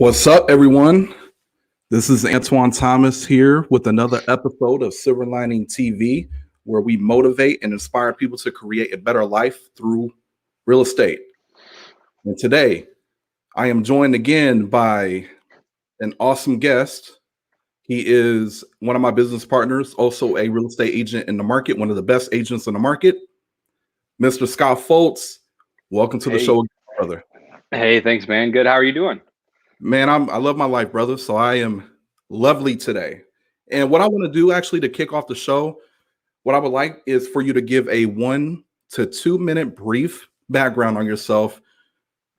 What's up, everyone? This is Antoine Thomas here with another episode of Silver Lining TV, where we motivate and inspire people to create a better life through real estate. And today, I am joined again by an awesome guest. He is one of my business partners, also a real estate agent in the market, one of the best agents in the market, Mr. Scott Foltz. Welcome to the Hey. show, brother. Hey, thanks, man. Good. How are you doing? Man, I love my life, brother. So I am lovely today. And what I want to do actually to kick off the show, what I would like is for you to give a 1 to 2 minute brief background on yourself,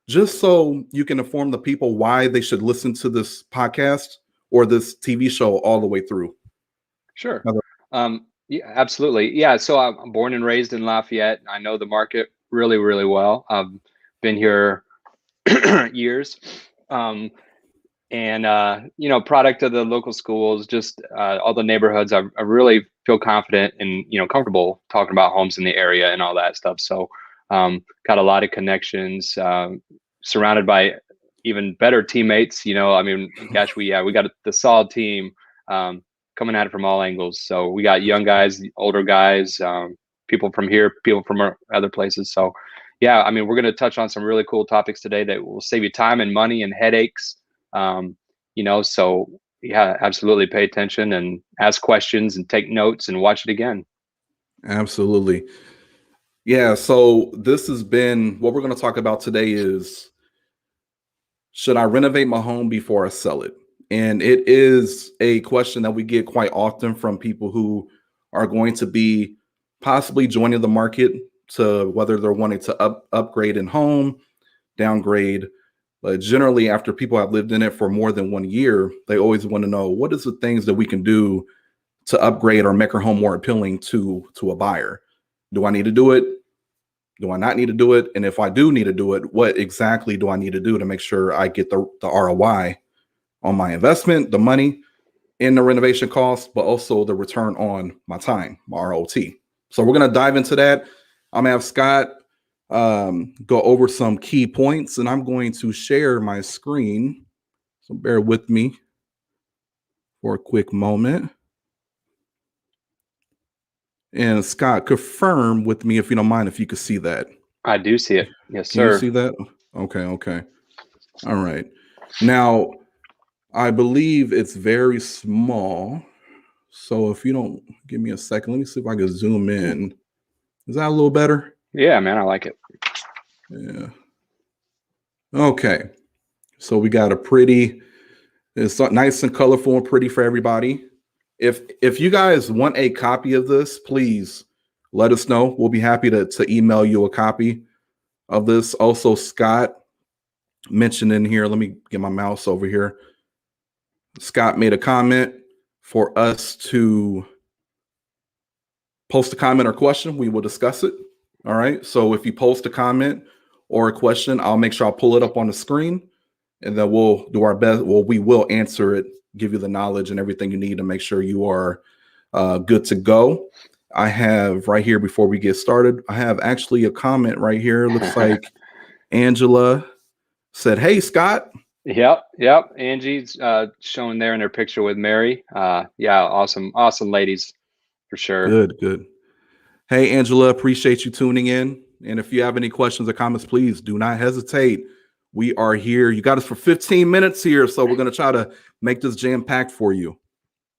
just so you can inform the people why they should listen to this podcast or this TV show all the way through. Sure. Yeah, absolutely. Yeah. So I'm born and raised in Lafayette. I know the market really, really well. I've been here years. Product of the local schools, just all the neighborhoods. I really feel confident and, comfortable talking about homes in the area and all that stuff. So got a lot of connections, surrounded by even better teammates. Gosh, we got the solid team coming at it from all angles. So we got young guys, older guys, people from here, people from other places. So yeah, we're going to touch on some really cool topics today that will save you time and money and headaches. So yeah, absolutely pay attention and ask questions and take notes and watch it again. Absolutely. Yeah. So this has been what we're going to talk about today is, should I renovate my home before I sell it? And it is a question that we get quite often from people who are going to be possibly joining the market, to whether they're wanting to upgrade in home, downgrade. But generally, after people have lived in it for more than 1 year, they always want to know, what is the things that we can do to upgrade or make our home more appealing to a buyer? Do I need to do it? Do I not need to do it? And if I do need to do it, what exactly do I need to do to make sure I get the ROI on my investment, the money in the renovation costs, but also the return on my time, my ROT? So we're going to dive into that. I'm going to have Scott go over some key points, and I'm going to share my screen. So bear with me for a quick moment. And Scott, confirm with me, if you don't mind, if you could see that. I do see it. Yes, Can you sir. see that? Okay. All right. Now, I believe it's very small. So if you don't give me a second, let me see if I can zoom in. Is that a little better? Yeah, man, I like it. Yeah. Okay. So we got it's nice and colorful and pretty for everybody. If you guys want a copy of this, please let us know. We'll be happy to email you a copy of this. Also, Scott mentioned in here, let me get my mouse over here. Scott made a comment for us to post a comment or question. We will discuss it. All right. So if you post a comment or a question, I'll make sure I'll pull it up on the screen, and then we'll do our best. Well, we will answer it, give you the knowledge and everything you need to make sure you are good to go. I have right here, before we get started, I have actually a comment right here. Looks like Angela said, "Hey, Scott." Yep. Angie's showing there in her picture with Mary. Yeah, awesome ladies for sure. Good. Hey, Angela, appreciate you tuning in. And if you have any questions or comments, please do not hesitate. We are here. You got us for 15 minutes here, so we're going to try to make this jam-packed for you.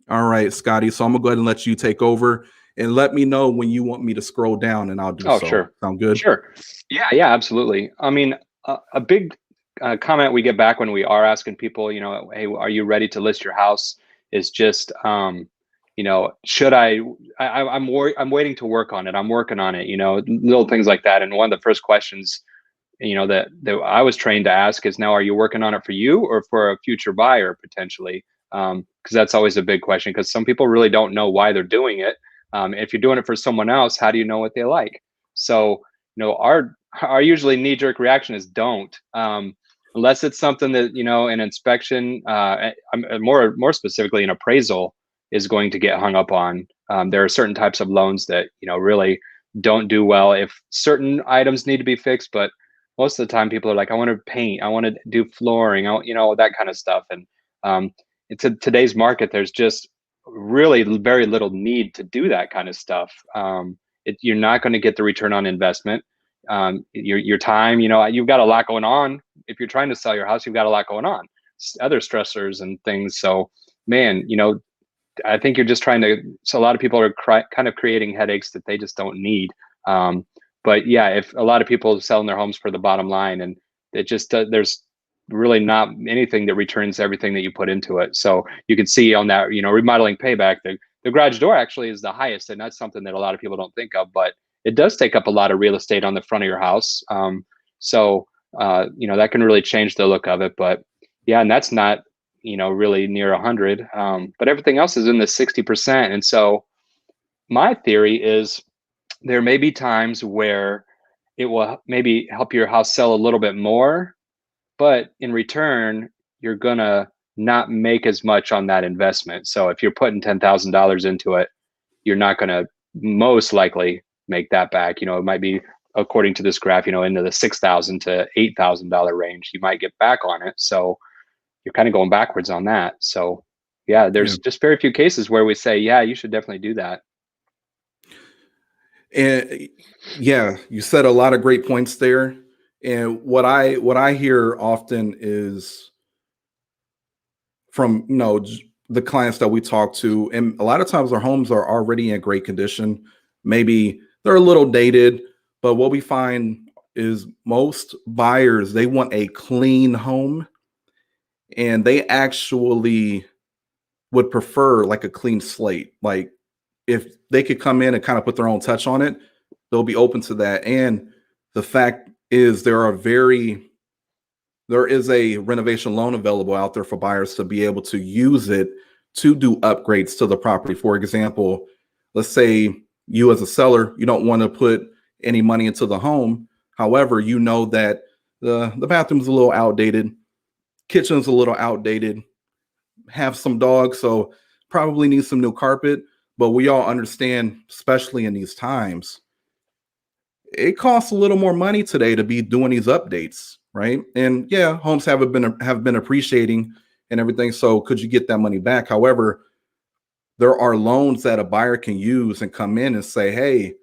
All right, Scotty. So I'm going to go ahead and let you take over, and let me know when you want me to scroll down, and I'll do so. Sure. Sound good? Sure. Yeah, absolutely. A big comment we get back when we are asking people, hey, are you ready to list your house? Is just, should I'm waiting to work on it. I'm working on it, little things like that. And one of the first questions, that I was trained to ask is, now, are you working on it for you or for a future buyer potentially? Because that's always a big question, because some people really don't know why they're doing it. If you're doing it for someone else, how do you know what they like? So, our usually knee-jerk reaction is don't, unless it's something that, an inspection, more specifically an appraisal is going to get hung up on. There are certain types of loans that, really don't do well if certain items need to be fixed, but most of the time people are like, I want to paint, I want to do flooring, that kind of stuff. And um, it's today's market. There's just really very little need to do that kind of stuff. You're not going to get the return on investment. Your time, you've got a lot going on. If you're trying to sell your house, you've got a lot going on, other stressors and things. So, man, I think you're just trying to. So a lot of people are kind of creating headaches that they just don't need. Um, but yeah, if a lot of people are selling their homes for the bottom line, and it just there's really not anything that returns everything that you put into it. So you can see on that, remodeling payback, the garage door actually is the highest, and that's something that a lot of people don't think of, but it does take up a lot of real estate on the front of your house. So that can really change the look of it. But yeah, and that's not really near 100. But everything else is in the 60%. And so my theory is there may be times where it will maybe help your house sell a little bit more, but in return, you're gonna not make as much on that investment. So if you're putting $10,000 into it, you're not gonna most likely make that back. It might be, according to this graph, into the $6,000 to $8,000 range. You might get back on it. So you're kind of going backwards on that. So yeah, Yeah. there's just very few cases where we say, yeah, you should definitely do that. And yeah, you said a lot of great points there. And what I hear often is from the clients that we talk to, and a lot of times our homes are already in great condition. Maybe they're a little dated, but what we find is most buyers, they want a clean home, and they actually would prefer like a clean slate. Like if they could come in and kind of put their own touch on it, they'll be open to that. And the fact is there is a renovation loan available out there for buyers to be able to use it to do upgrades to the property. For example, let's say you as a seller, you don't want to put any money into the home. However, you know that the bathroom's a little outdated, kitchen's a little outdated, have some dogs, so probably need some new carpet. But we all understand, especially in these times, it costs a little more money today to be doing these updates, right? And yeah, homes have been appreciating and everything. So could you get that money back? However, there are loans that a buyer can use and come in and say, "Hey,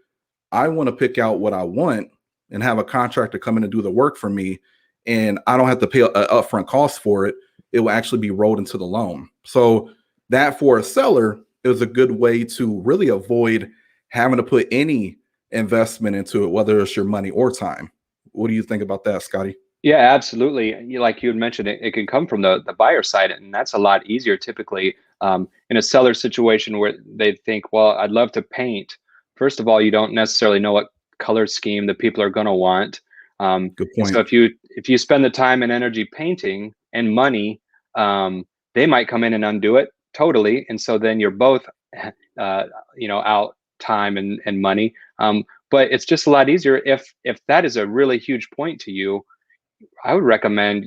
I want to pick out what I want and have a contractor come in and do the work for me, and I don't have to pay an upfront cost for it. It will actually be rolled into the loan." So that for a seller is a good way to really avoid having to put any investment into it, whether it's your money or time. What do you think about that, Scotty? Yeah, absolutely. Like you had mentioned, it can come from the buyer side, and that's a lot easier typically in a seller situation where they think, well, I'd love to paint. First of all, you don't necessarily know what color scheme the people are going to want, Good and so point. if you spend the time and energy painting and money, they might come in and undo it totally, and so then you're both, out time and money. But it's just a lot easier if that is a really huge point to you. I would recommend,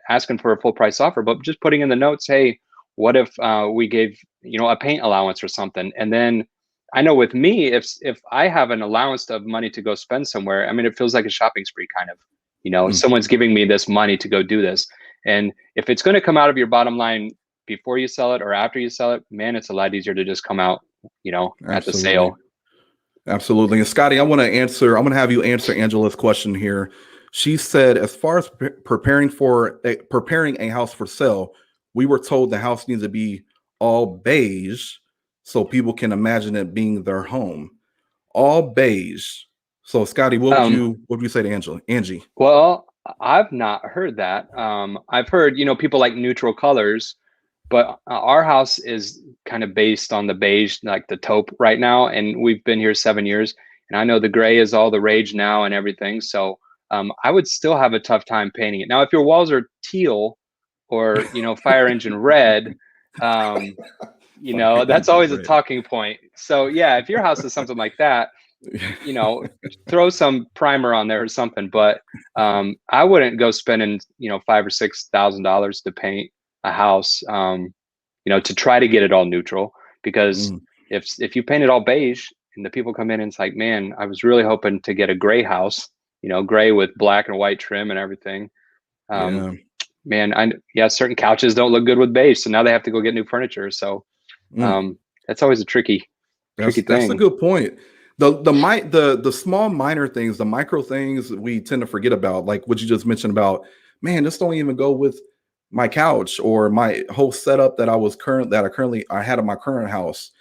asking for a full price offer, but just putting in the notes, hey, what if we gave, a paint allowance or something? And then I know with me, if I have an allowance of money to go spend somewhere, I mean, it feels like a shopping spree kind of, Mm, someone's giving me this money to go do this. And if it's going to come out of your bottom line before you sell it or after you sell it, man, it's a lot easier to just come out, at the absolutely. sale. Absolutely. And Scotty, I'm going to have you answer Angela's question here. She said, as far as preparing a house for sale, we were told the house needs to be all beige so people can imagine it being their home. All beige. So Scotty, Um, what would you say to Angie? Well, I've not heard that. I've heard, people like neutral colors, but our house is kind of based on the beige, like the taupe right now. And we've been here 7 years, and I know the gray is all the rage now and everything. So I would still have a tough time painting it. Now, if your walls are teal or, fire engine red, um, Fire that's engine always a red. talking point. So yeah, if your house is something like that, you know, throw some primer on there or something. But I wouldn't go spending, $5,000 or $6,000 to paint a house, to try to get it all neutral. Because Mm, if you paint it all beige and the people come in and it's like, man, I was really hoping to get a gray house, gray with black and white trim and everything. Um, Yeah. man, yeah, certain couches don't look good with beige, so now they have to go get new furniture. So Mm. that's always a tricky That's a thing. good point. The small minor things, the micro things we tend to forget about, like what you just mentioned about, man, this don't even go with my couch or my whole setup I had in my current house.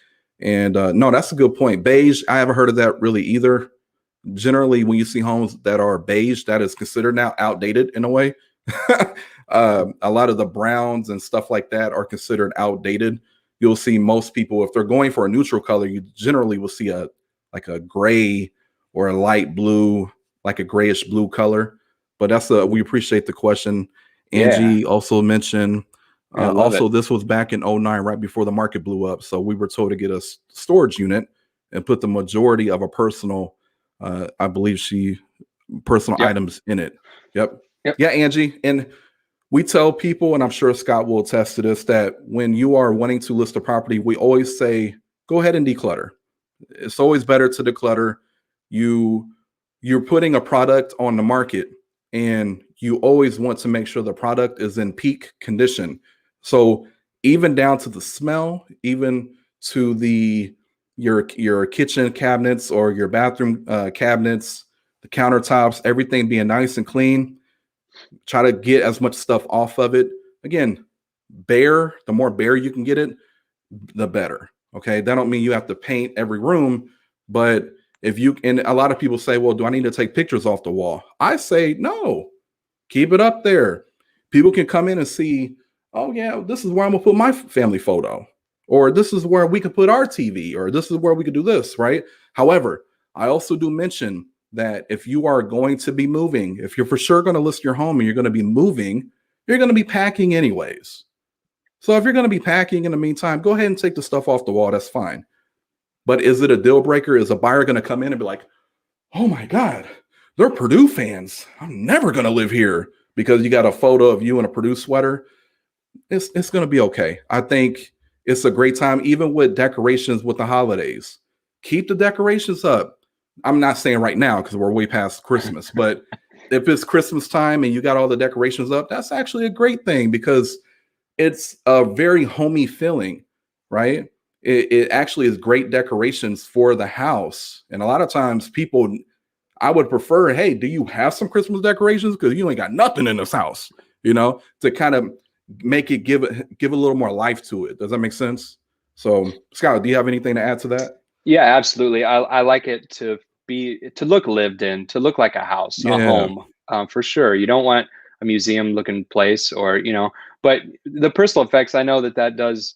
And no, that's a good point. Beige, I haven't heard of that really either. Generally, when you see homes that are beige, that is considered now outdated in a way. A lot of the browns and stuff like that are considered outdated. You'll see most people, if they're going for a neutral color, you generally will see a like a gray or a light blue, like a grayish blue color. But we appreciate the question. Yeah, Angie also mentioned yeah, love also it. this was back in '09, right before the market blew up. So we were told to get a storage unit and put the majority of a personal, I believe she personal Yep, items in it. Yep. yep, Yeah, Angie. And we tell people, and I'm sure Scott will attest to this, that when you are wanting to list a property, we always say, go ahead and declutter. It's always better to declutter. You you're putting a product on the market and you always want to make sure the product is in peak condition. So even down to the smell, even to the your kitchen cabinets or your bathroom cabinets, the countertops, everything being nice and clean. Try to get as much stuff off of it. Again, the more bare you can get it, the better. Okay. That don't mean you have to paint every room, but if you and a lot of people say, well, do I need to take pictures off the wall? I say no. Keep it up there. People can come in and see, oh yeah, this is where I'm gonna put my family photo, or this is where we could put our TV, or this is where we could do this, right? However, I also do mention that if you are going to be moving, if you're for sure going to list your home and you're going to be moving, you're going to be packing anyways. So if you're going to be packing in the meantime, go ahead and take the stuff off the wall. That's fine. But is it a deal breaker? Is a buyer going to come in and be like, oh my God, they're Purdue fans. I'm never going to live here because you got a photo of you in a Purdue sweater? It's going to be okay. I think it's a great time, even with decorations with the holidays. Keep the decorations up. I'm not saying right now because we're way past Christmas, but if it's Christmas time and you got all the decorations up, that's actually a great thing because it's a very homey feeling, right? It actually is great decorations for the house. And a lot of times people, I would prefer, hey, do you have some Christmas decorations? Because you ain't got nothing in this house, to kind of make it give a little more life to it. Does that make sense? So, Scott, do you have anything to add to that? yeah, absolutely. I like it to look lived in, to look like a house, a Yeah, home, for sure. You don't want a museum looking place, or but the personal effects. I know that does.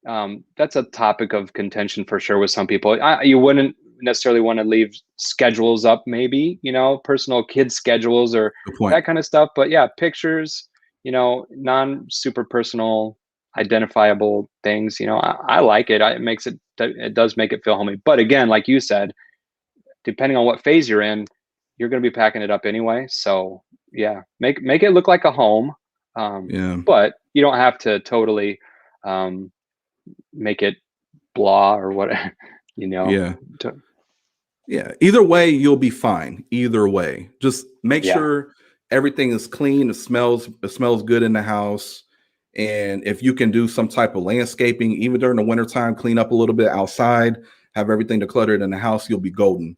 That's a topic of contention for sure with some people. You wouldn't necessarily want to leave schedules up, maybe personal kid schedules or good point. that kind of stuff. But yeah, pictures, non super personal identifiable things. I like it. It does make it feel homey. But again, like you said, depending on what phase you're in, you're going to be packing it up anyway. So yeah, make it look like a home. Yeah, But you don't have to totally um, make it blah or what, you know. yeah. To, Yeah, either way, you'll be fine. Either way, just make yeah, sure everything is clean. It smells good in the house. And if you can do some type of landscaping, even during the wintertime, clean up a little bit outside, have everything decluttered in the house, you'll be golden.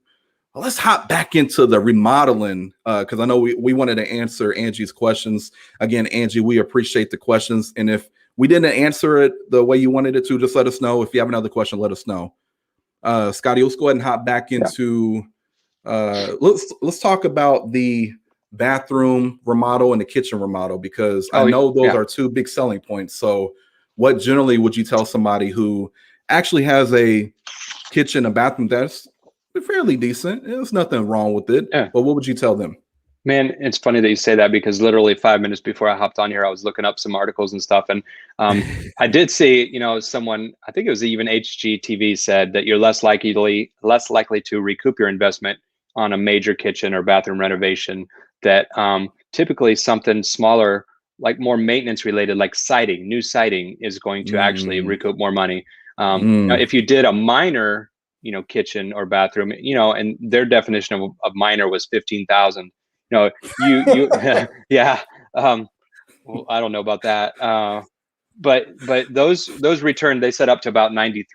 Well, let's hop back into the remodeling because I know we wanted to answer Angie's questions. Again, Angie, we appreciate the questions. And if we didn't answer it the way you wanted it to, just let us know. If you have another question, let us know. Scotty, let's go ahead and hop back yeah. into let's talk about the bathroom remodel and the kitchen remodel because I Oh know those yeah. are two big selling points. So, what generally would you tell somebody who actually has a kitchen and bathroom that's fairly decent? There's nothing wrong with it, Yeah. but what would you tell them? Man, it's funny that you say that because literally 5 minutes before I hopped on here, I was looking up some articles and stuff. And I did see, someone, I think it was even HGTV said that you're less likely to recoup your investment on a major kitchen or bathroom renovation. That typically something smaller, like more maintenance related, like new siding is going to actually Mm, recoup more money. mm, If you did a minor kitchen or bathroom, and their definition of minor was 15,000. You yeah. Well, I don't know about that. But those returned, they set up to about 93%.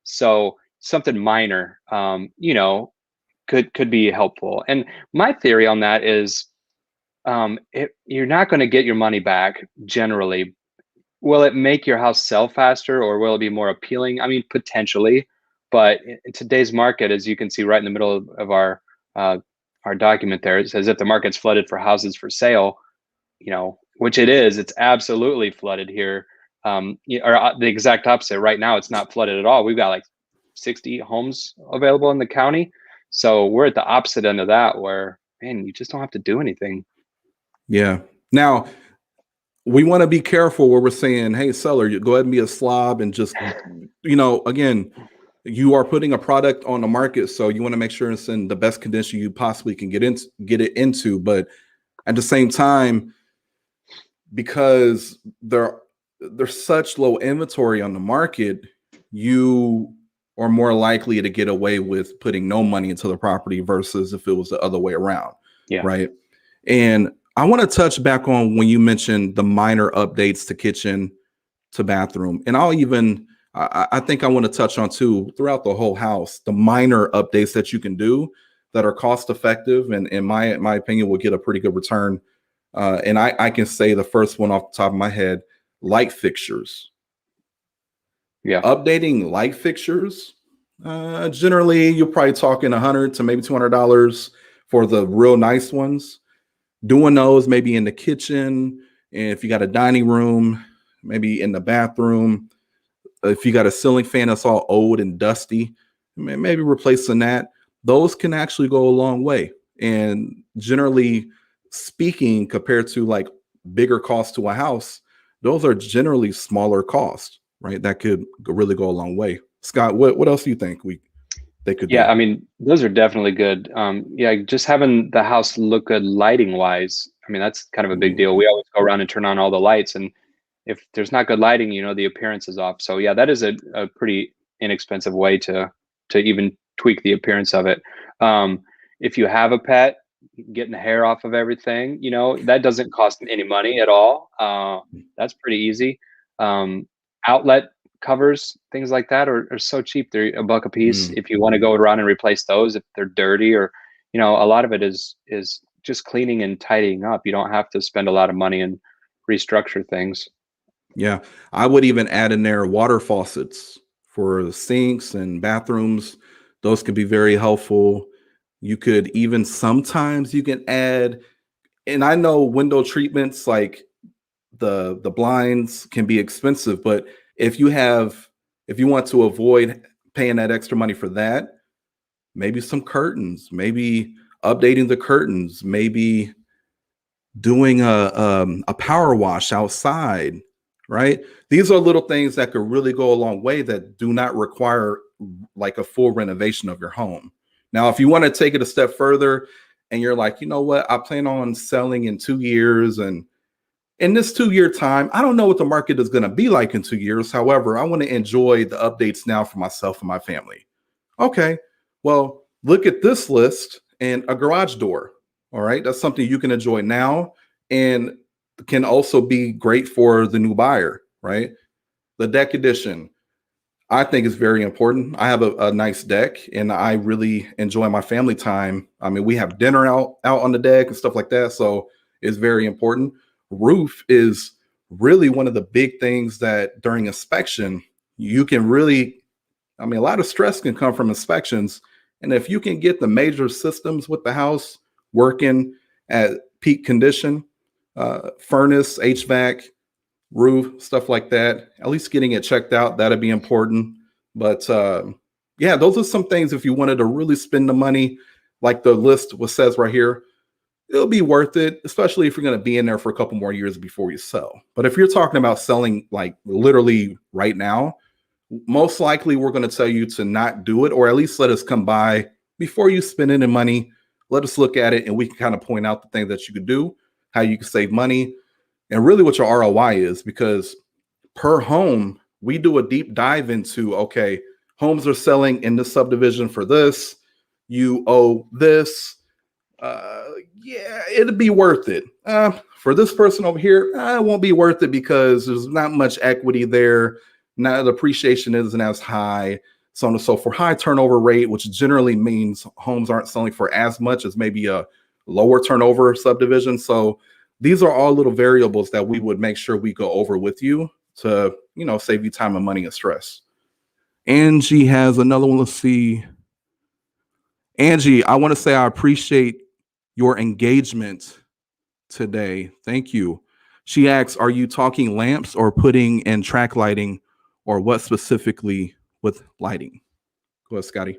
So something minor, could be helpful. And my theory on that is, you're not going to get your money back generally. Will it make your house sell faster, or will it be more appealing? I mean, potentially, but in today's market, as you can see right in the middle of our document there, it says if the market's flooded for houses for sale, which it is, it's absolutely flooded here. Or the exact opposite. Right now, it's not flooded at all. We've got like 60 homes available in the county. So we're at the opposite end of that, where, man, you just don't have to do anything. Yeah. Now, we want to be careful where we're saying, hey, seller, you go ahead and be a slob and just, again, you are putting a product on the market, so you want to make sure it's in the best condition you possibly can get it into. But at the same time, because there's such low inventory on the market, you are more likely to get away with putting no money into the property versus if it was the other way around. Yeah. Right. And I want to touch back on when you mentioned the minor updates to kitchen to bathroom. And I think I want to touch on too, throughout the whole house, the minor updates that you can do that are cost effective and in my opinion will get a pretty good return. And I can say the first one off the top of my head, light fixtures. Yeah. Updating light fixtures. Generally, you're probably talking $100 to maybe $200 for the real nice ones. Doing those maybe in the kitchen, and if you got a dining room, maybe in the bathroom. If you got a ceiling fan that's all old and dusty, maybe replacing that. Those can actually go a long way. And generally speaking, compared to like bigger costs to a house, those are generally smaller costs, right? That could really go a long way. Scott, what else do you think they could do? Yeah, I mean, those are definitely good. Yeah, just having the house look good lighting wise, I mean, that's kind of a big deal. We always go around and turn on all the lights, and if there's not good lighting, the appearance is off. So yeah, that is a pretty inexpensive way to even tweak the appearance of it. If you have a pet, getting the hair off of everything, that doesn't cost any money at all. That's pretty easy. Outlet covers, things like that are so cheap. They're $1 a piece. If you want to go around and replace those, if they're dirty, or a lot of it is just cleaning and tidying up. You don't have to spend a lot of money and restructure things. Yeah, I would even add in there water faucets for the sinks and bathrooms. Those could be very helpful. You could even sometimes you can add, and I know window treatments like the blinds can be expensive, but if you want to avoid paying that extra money for that, maybe some curtains, maybe updating the curtains, maybe doing a power wash outside, right? These are little things that could really go a long way that do not require like a full renovation of your home. Now, if you want to take it a step further and you're like, you know what, I plan on selling in 2 years, and in this 2-year time, I don't know what the market is going to be like in 2 years. However, I want to enjoy the updates now for myself and my family. Okay, well, look at this list and a garage door. All right, that's something you can enjoy now and can also be great for the new buyer, right? The deck addition, I think is very important. I have a nice deck and I really enjoy my family time. I mean, we have dinner out on the deck and stuff like that. So it's very important. Roof is really one of the big things that during inspection, you can really, a lot of stress can come from inspections. And if you can get the major systems with the house working at peak condition, furnace, HVAC, roof, stuff like that, at least getting it checked out, that'd be important. But yeah, those are some things if you wanted to really spend the money, like the list says right here, it'll be worth it, especially if you're going to be in there for a couple more years before you sell. But if you're talking about selling like literally right now, most likely we're going to tell you to not do it, or at least let us come by before you spend any money. Let us look at it and we can kind of point out the things that you could do, how you can save money, and really what your ROI is. Because per home, we do a deep dive into, okay, homes are selling in this subdivision for this. You owe this. Yeah, it'd be worth it. For this person over here, it won't be worth it because there's not much equity there. Now the appreciation isn't as high, so on and so forth. High turnover rate, which generally means homes aren't selling for as much as maybe a lower turnover subdivision. So these are all little variables that we would make sure we go over with you to, save you time and money and stress. Angie has another one. Let's see. Angie, I want to say I appreciate your engagement today. Thank you. She asks, are you talking lamps or putting in track lighting, or what specifically with lighting? Go ahead, Scotty.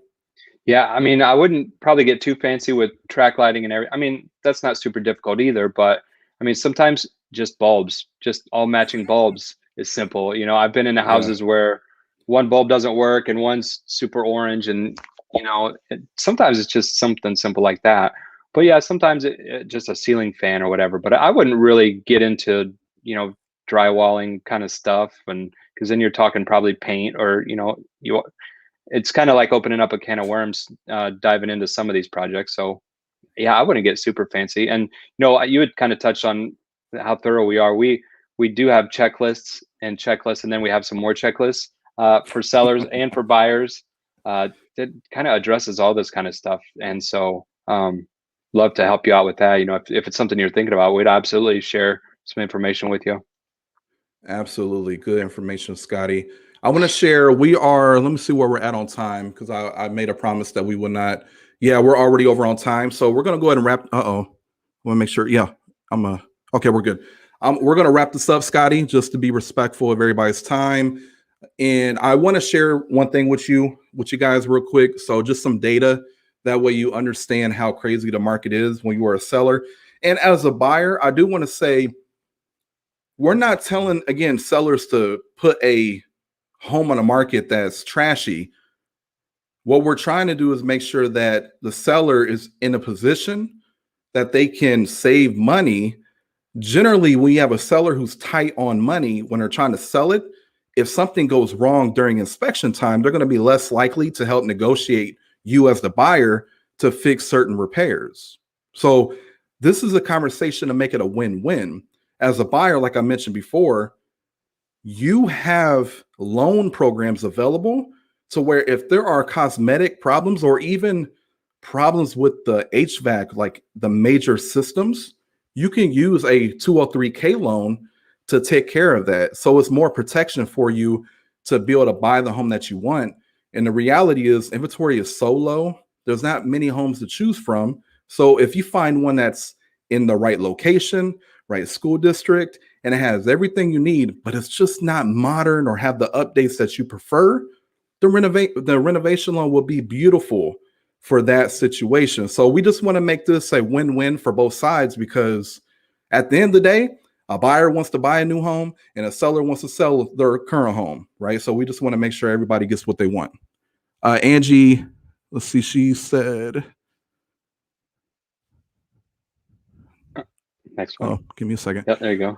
Yeah, I mean, I wouldn't probably get too fancy with track lighting and everything. I mean, that's not super difficult either, but I mean, sometimes just bulbs, just all matching bulbs is simple. I've been in the Yeah, houses where one bulb doesn't work and one's super orange, and sometimes it's just something simple like that. But yeah, sometimes it just a ceiling fan or whatever. But I wouldn't really get into drywalling kind of stuff, and because then you're talking probably paint or you it's kind of like opening up a can of worms, diving into some of these projects. So yeah, I wouldn't get super fancy. And you had kind of touched on how thorough we are. We do have checklists, and then we have some more checklists for sellers and for buyers. That kind of addresses all this kind of stuff. And so love to help you out with that. If it's something you're thinking about, we'd absolutely share some information with you. absolutely. Good information, Scotty. I want to share, let me see where we're at on time because I made a promise that we would not. Yeah, we're already over on time. So we're going to go ahead and wrap. Want to make sure. Yeah, okay, we're good. We're going to wrap this up, Scotty, just to be respectful of everybody's time. And I want to share one thing with you guys real quick. So just some data. That way you understand how crazy the market is when you are a seller. And as a buyer, I do want to say, we're not telling, again, sellers to put a home on the market that's trashy. What we're trying to do is make sure that the seller is in a position that they can save money. Generally, when you have a seller who's tight on money when they're trying to sell it, if something goes wrong during inspection time, they're going to be less likely to help negotiate you as the buyer to fix certain repairs. So this is a conversation to make it a win-win. As a buyer, like I mentioned before, you have loan programs available to where if there are cosmetic problems or even problems with the HVAC, like the major systems, you can use a 203K loan to take care of that. So it's more protection for you to be able to buy the home that you want. And the reality is inventory is so low, there's not many homes to choose from. So if you find one that's in the right location, right school district, and it has everything you need, but it's just not modern or have the updates that you prefer, the renovation loan will be beautiful for that situation. So we just want to make this a win-win for both sides, because at the end of the day, a buyer wants to buy a new home and a seller wants to sell their current home, right? So we just want to make sure everybody gets what they want. Angie, let's see, she said, Next one. Give me a second. Yep, there you go.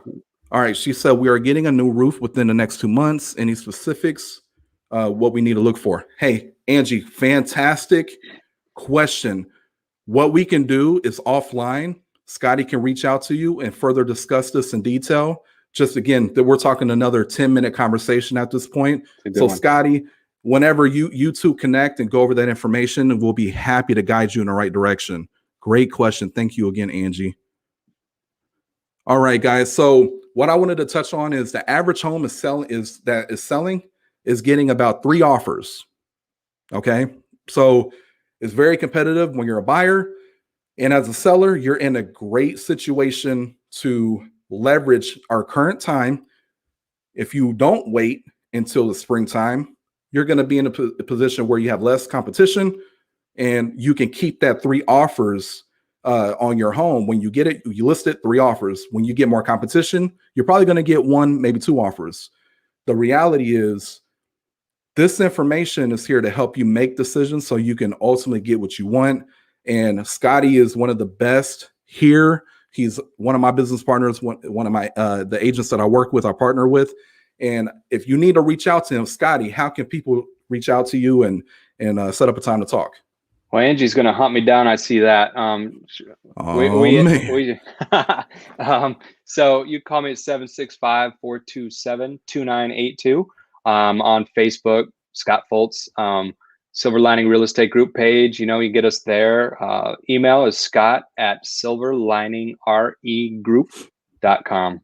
All right, she said, we are getting a new roof within the next 2 months. Any specifics, what we need to look for? Hey, Angie, fantastic question. What we can do is offline, Scotty can reach out to you and further discuss this in detail. Just again, that we're talking another 10-minute conversation at this point. So Scotty, whenever you two connect and go over that information, we'll be happy to guide you in the right direction. Great question. Thank you again, Angie. All right, guys. So what I wanted to touch on is the average home is selling is getting about 3 offers. Okay. So it's very competitive when you're a buyer. And as a seller, you're in a great situation to leverage our current time. If you don't wait until the springtime, you're going to be in a position where you have less competition and you can keep that 3 offers on your home. When you get it, you list it, 3 offers. When you get more competition, you're probably going to get 1, maybe 2 offers. The reality is this information is here to help you make decisions so you can ultimately get what you want. And Scotty is one of the best here. He's one of my business partners, one of my the agents that I work with, I partner with. And if you need to reach out to him, Scotty, how can people reach out to you and set up a time to talk. Well, Angie's going to hunt me down. I see that. Oh man. So you call me at 765-427-2982. On Facebook, Scott Foltz, Silver Lining Real Estate Group page. You get us there. Email is scott@silverliningregroup.com.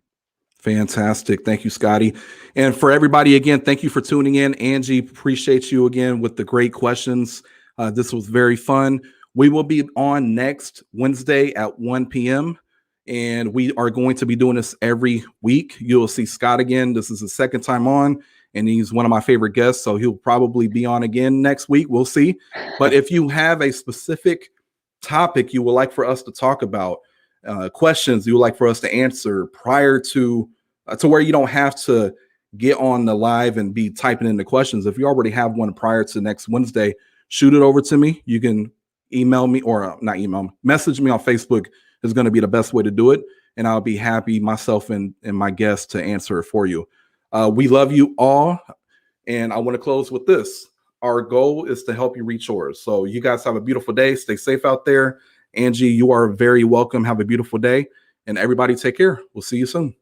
Fantastic. Thank you, Scotty. And for everybody, again, thank you for tuning in. Angie, appreciate you again with the great questions. This was very fun. We will be on next Wednesday at 1 p.m. And we are going to be doing this every week. You'll see Scott again. This is his second time on, and he's one of my favorite guests. So he'll probably be on again next week. We'll see. But if you have a specific topic you would like for us to talk about, questions you would like for us to answer prior to where you don't have to get on the live and be typing in the questions. If you already have one prior to next Wednesday, shoot it over to me. You can email me or not email me, message me on Facebook is going to be the best way to do it. And I'll be happy myself and my guests to answer it for you. We love you all. And I want to close with this. Our goal is to help you reach yours. So you guys have a beautiful day. Stay safe out there. Angie, you are very welcome. Have a beautiful day. And everybody take care. We'll see you soon.